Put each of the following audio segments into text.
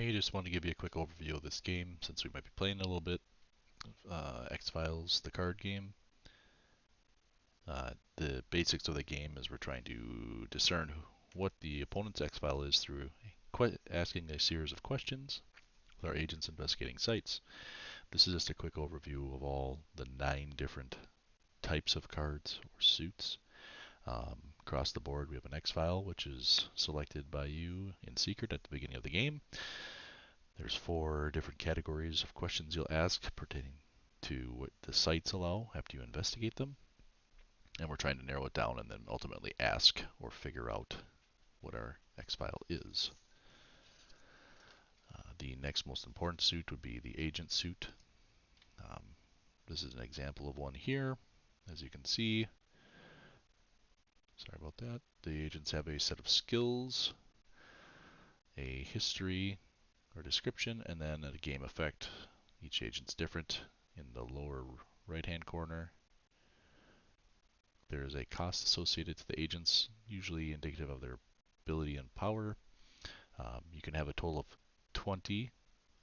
Hey, just wanted to give you a quick overview of this game since we might be playing a little bit. X-Files, the card game. The basics of the game is we're trying to discern what the opponent's X-File is through asking a series of questions with our agents investigating sites. This is just a quick overview of all the 9 different types of cards or suits. Across the board, we have an X-File, which is selected by you in secret at the beginning of the game. There's 4 different categories of questions you'll ask pertaining to what the sites allow after you investigate them. And we're trying to narrow it down and then ultimately ask or figure out what our X-file is. The next most important suit would be the agent suit. Um, this is an example of one here. As you can see, sorry about that, the agents have a set of skills, a history or description, and then a game effect. Each agent's different. In the lower right-hand corner, there is a cost associated to the agents, usually indicative of their ability and power. You can have a total of 20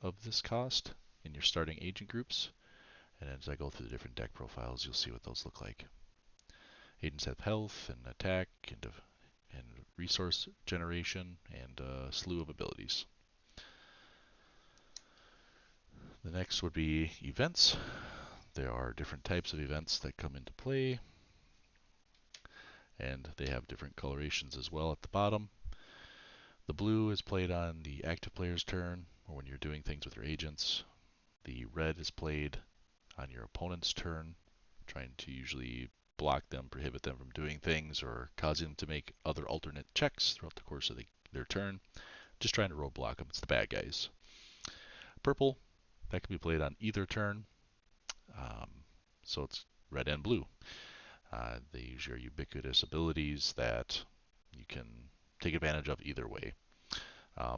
of this cost in your starting agent groups, and as I go through the different deck profiles, you'll see what those look like. Agents have health and attack and resource generation and a slew of abilities. The next would be events. There are different types of events that come into play, and they have different colorations as well at the bottom. The blue is played on the active player's turn, or when you're doing things with your agents. The red is played on your opponent's turn, trying to usually block them, prohibit them from doing things, or causing them to make other alternate checks throughout the course of their turn. Just trying to roadblock them. It's the bad guys. Purple, that can be played on either turn. Um, so it's red and blue. They use your ubiquitous abilities that you can take advantage of either way.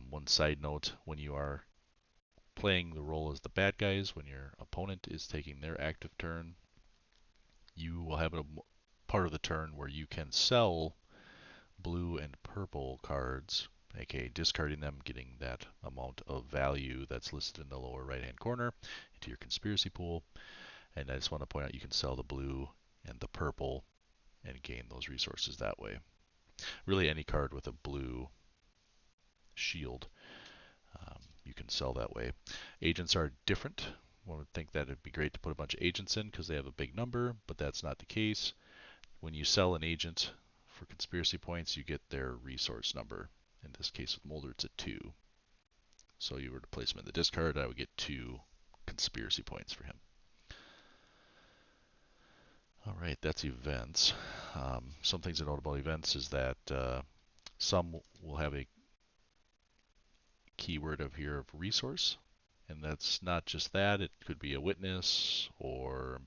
One side note, when you are playing the role as the bad guys, when your opponent is taking their active turn, you will have a part of the turn where you can sell blue and purple cards, aka discarding them, getting that amount of value that's listed in the lower right hand corner into your conspiracy pool. And I just want to point out you can sell the blue and the purple and gain those resources that way. Really, any card with a blue shield, you can sell that way. Agents are different. One would think that it'd be great to put a bunch of agents in because they have a big number, but that's not the case. When you sell an agent for conspiracy points, you get their resource number. In this case with Mulder, it's a 2. So you were to place him in the discard, I would get 2 conspiracy points for him. Alright, that's events. Some things to note about events is that some will have a keyword of here of resource, and that's not just that. It could be a witness or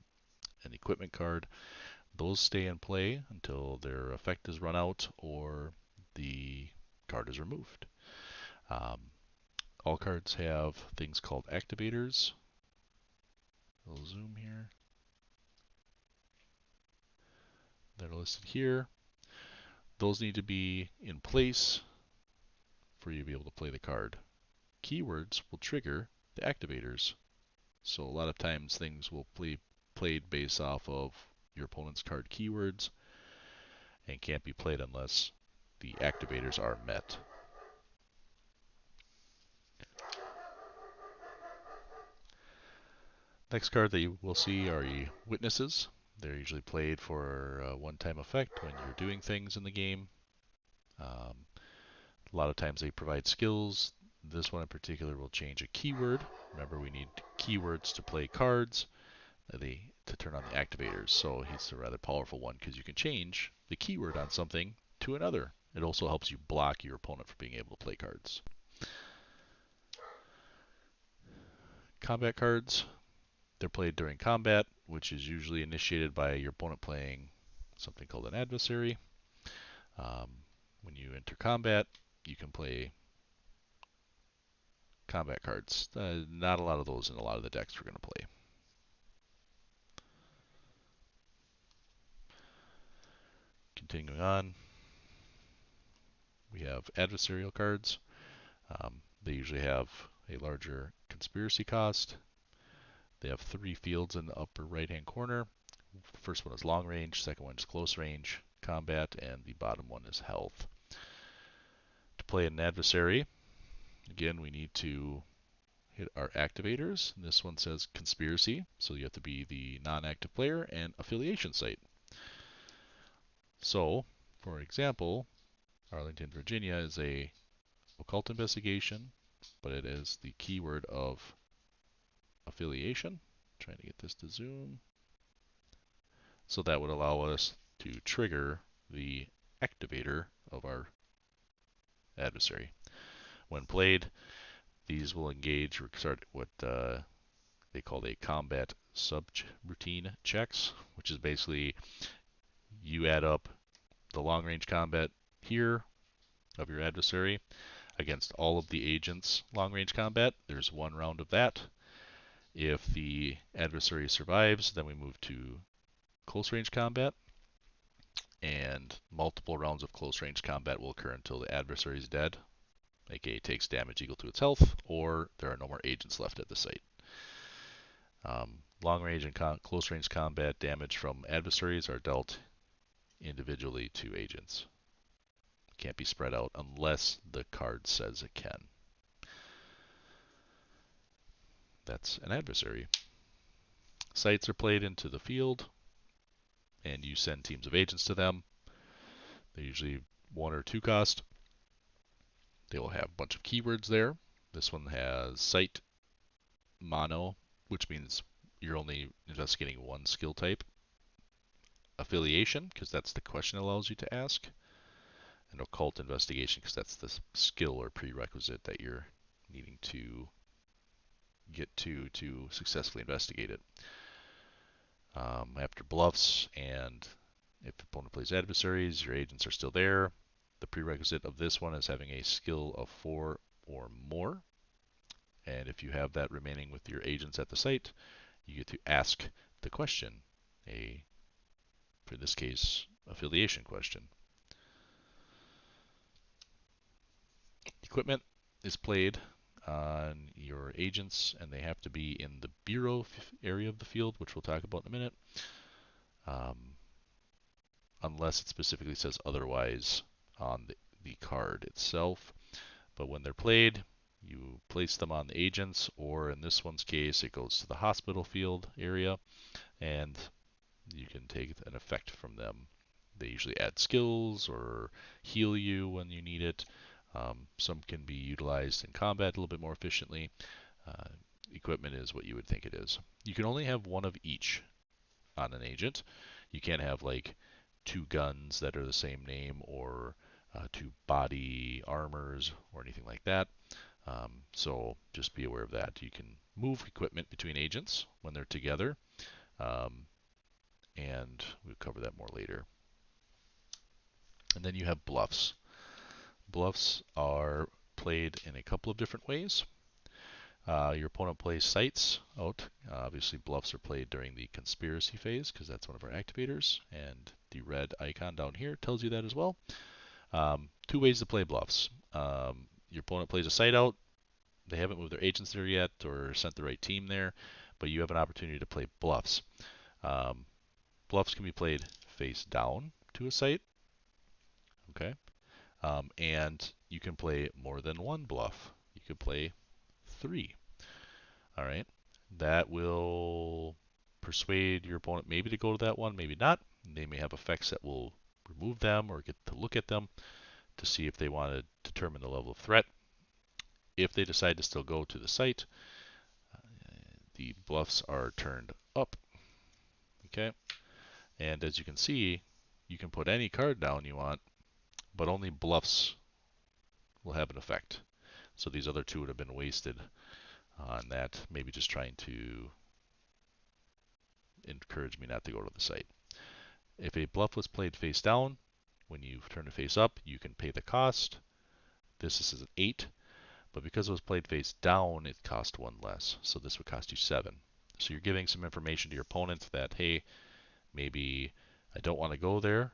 an equipment card. Those stay in play until their effect is run out or the card is removed. All cards have things called activators. We'll zoom here. They're listed here. Those need to be in place for you to be able to play the card. Keywords will trigger the activators. So a lot of times things will be played based off of your opponent's card keywords and can't be played unless the activators are met. Next card that you will see are witnesses. They're usually played for a one-time effect when you're doing things in the game. A lot of times they provide skills. This one in particular will change a keyword. Remember, we need keywords to play cards to turn on the activators. So he's a rather powerful one because you can change the keyword on something to another. It also helps you block your opponent from being able to play cards. Combat cards. They're played during combat, which is usually initiated by your opponent playing something called an adversary. When you enter combat, you can play combat cards. Not a lot of those in a lot of the decks we're going to play. Continuing on, we have adversarial cards. They usually have a larger conspiracy cost. They have 3 fields in the upper right-hand corner. The first one is long range, second one is close range combat, and the bottom one is health. To play an adversary, again, we need to hit our activators. This one says conspiracy, so you have to be the non-active player, and affiliation site. So, for example, Arlington, Virginia is a occult investigation, but it is the keyword of affiliation. Trying to get this to zoom. So that would allow us to trigger the activator of our adversary. When played, these will engage or start what they call a combat subroutine checks, which is basically you add up the long range combat here of your adversary against all of the agents' long range combat. There's 1 round of that. If the adversary survives, then we move to close range combat, and multiple rounds of close range combat will occur until the adversary is dead, aka takes damage equal to its health, or there are no more agents left at the site. Long range and close range combat damage from adversaries are dealt individually to agents. Can't be spread out unless the card says it can. That's an adversary. Sites are played into the field, and you send teams of agents to them. They're usually 1 or 2 cost. They will have a bunch of keywords there. This one has site mono, which means you're only investigating 1 skill type. Affiliation, because that's the question it allows you to ask. And occult investigation, because that's the skill or prerequisite that you're needing to get to successfully investigate it. After bluffs, and if the opponent plays adversaries, your agents are still there. The prerequisite of this one is having a skill of 4 or more. And if you have that remaining with your agents at the site, you get to ask the question, for this case, affiliation question. Equipment is played on your agents, and they have to be in the bureau area of the field, which we'll talk about in a minute, unless it specifically says otherwise on the card itself. But when they're played, you place them on the agents, or in this one's case, it goes to the hospital field area, and you can take an effect from them. They usually add skills or heal you when you need it. Some can be utilized in combat a little bit more efficiently. Equipment is what you would think it is. You can only have 1 of each on an agent. You can't have like 2 guns that are the same name, or 2 body armors or anything like that. So just be aware of that. You can move equipment between agents when they're together, and we'll cover that more later. And then you have bluffs. Bluffs are played in a couple of different ways. Your opponent plays sites out. Obviously, bluffs are played during the conspiracy phase, because that's one of our activators, and the red icon down here tells you that as well. 2 ways to play bluffs. Your opponent plays a site out. They haven't moved their agents there yet or sent the right team there, but you have an opportunity to play bluffs. Bluffs can be played face down to a site. Okay. And you can play more than 1 bluff. You could play 3. All right. That will persuade your opponent maybe to go to that one, maybe not. They may have effects that will remove them or get to look at them to see if they want to determine the level of threat. If they decide to still go to the site, the bluffs are turned up. Okay. And as you can see, you can put any card down you want, but only bluffs will have an effect. So these other 2 would have been wasted on that, maybe just trying to encourage me not to go to the site. If a bluff was played face down, when you turn it face up, you can pay the cost. This is an 8, but because it was played face down, it cost 1 less. So this would cost you 7. So you're giving some information to your opponent that, hey, maybe I don't want to go there,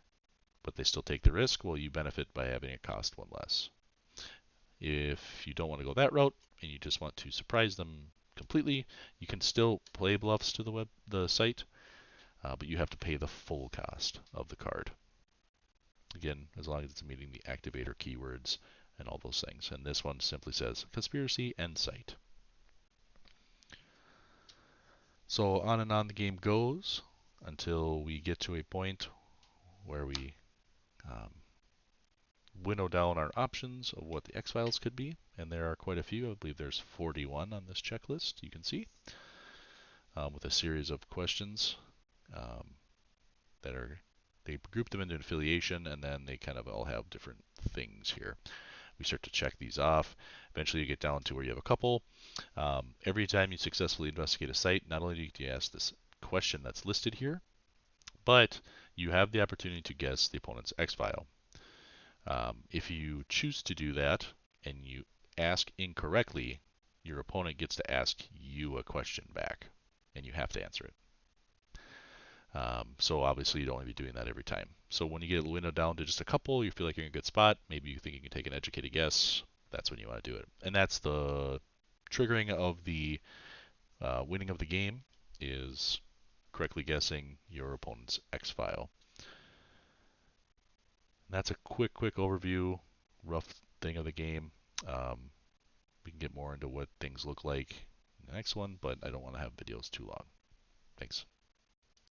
but they still take the risk. Well, you benefit by having it cost 1 less. If you don't want to go that route and you just want to surprise them completely, you can still play bluffs to the site, but you have to pay the full cost of the card. Again, as long as it's meeting the activator keywords and all those things. And this one simply says conspiracy and site. So on and on the game goes until we get to a point where we um, winnow down our options of what the X-Files could be. And there are quite a few. I believe there's 41 on this checklist, you can see, with a series of questions um, that are, they group them into an affiliation, and then they kind of all have different things here. We start to check these off. Eventually you get down to where you have a couple. Every time you successfully investigate a site, not only do you ask this question that's listed here, but you have the opportunity to guess the opponent's X-file. If you choose to do that and you ask incorrectly, your opponent gets to ask you a question back, and you have to answer it. So obviously you'd only be doing that every time. So when you get a window down to just a couple, you feel like you're in a good spot, maybe you think you can take an educated guess, that's when you want to do it. And that's the triggering of the winning of the game, is correctly guessing your opponent's X-file. That's a quick overview, rough thing of the game. We can get more into what things look like in the next one, but I don't want to have videos too long. Thanks.